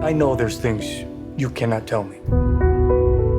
I know there's things you cannot tell me.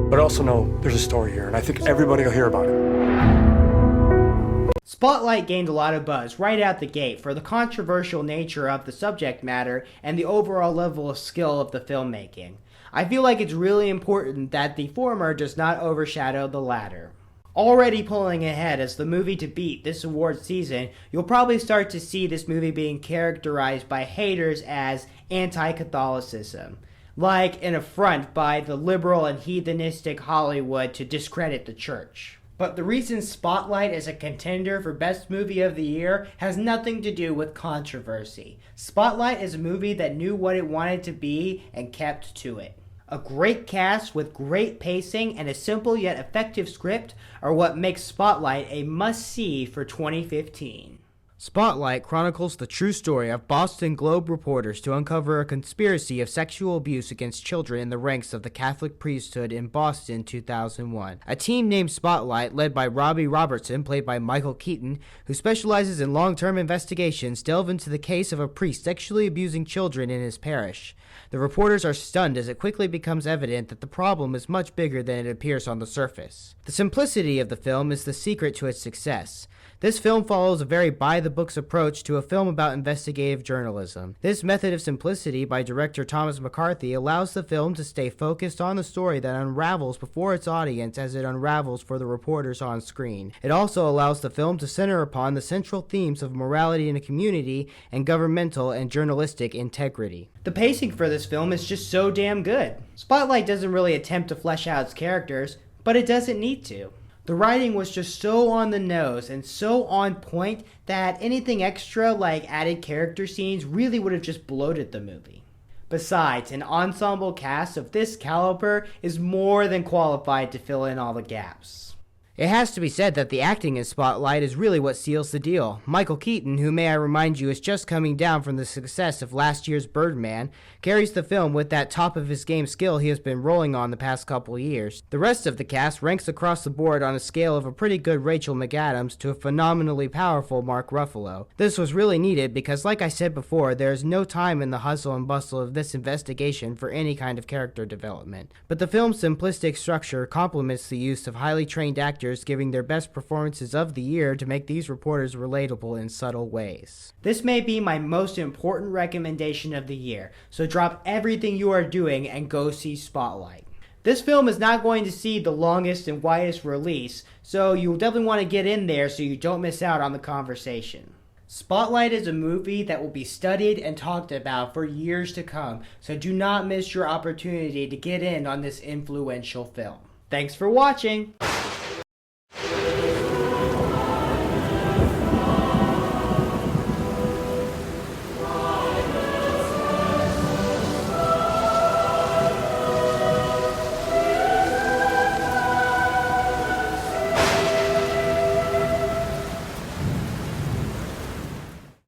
But I also know there's a story here, and I think everybody will hear about it. Spotlight gained a lot of buzz right out the gate for the controversial nature of the subject matter and the overall level of skill of the filmmaking. I feel like it's really important that the former does not overshadow the latter. Already pulling ahead as the movie to beat this award season, you'll probably start to see this movie being characterized by haters as anti-Catholicism, like an affront by the liberal and heathenistic Hollywood to discredit the church. But the reason Spotlight is a contender for Best Movie of the Year has nothing to do with controversy. Spotlight is a movie that knew what it wanted to be and kept to it. A great cast with great pacing and a simple yet effective script are what makes Spotlight a must-see for 2015. Spotlight chronicles the true story of Boston Globe reporters to uncover a conspiracy of sexual abuse against children in the ranks of the Catholic priesthood in Boston 2001. A team named Spotlight, led by Robbie Robertson, played by Michael Keaton, who specializes in long-term investigations, delve into the case of a priest sexually abusing children in his parish. The reporters are stunned as it quickly becomes evident that the problem is much bigger than it appears on the surface. The simplicity of the film is the secret to its success. This film follows a very by-the-books approach to a film about investigative journalism. This method of simplicity by director Thomas McCarthy allows the film to stay focused on the story that unravels before its audience as it unravels for the reporters on screen. It also allows the film to center upon the central themes of morality in a community and governmental and journalistic integrity. The pacing for this film is just so damn good. Spotlight doesn't really attempt to flesh out its characters, but it doesn't need to. The writing was just so on the nose and so on point that anything extra like added character scenes really would have just bloated the movie. Besides, an ensemble cast of this caliber is more than qualified to fill in all the gaps. It has to be said that the acting in Spotlight is really what seals the deal. Michael Keaton, who may I remind you is just coming down from the success of last year's Birdman, carries the film with that top-of-his-game skill he has been rolling on the past couple years. The rest of the cast ranks across the board on a scale of a pretty good Rachel McAdams to a phenomenally powerful Mark Ruffalo. This was really needed because, like I said before, there is no time in the hustle and bustle of this investigation for any kind of character development. But the film's simplistic structure complements the use of highly trained actors giving their best performances of the year to make these reporters relatable in subtle ways. This may be my most important recommendation of the year, so drop everything you are doing and go see Spotlight. This film is not going to see the longest and widest release, so you'll definitely want to get in there so you don't miss out on the conversation. Spotlight is a movie that will be studied and talked about for years to come, so do not miss your opportunity to get in on this influential film. Thanks for watching!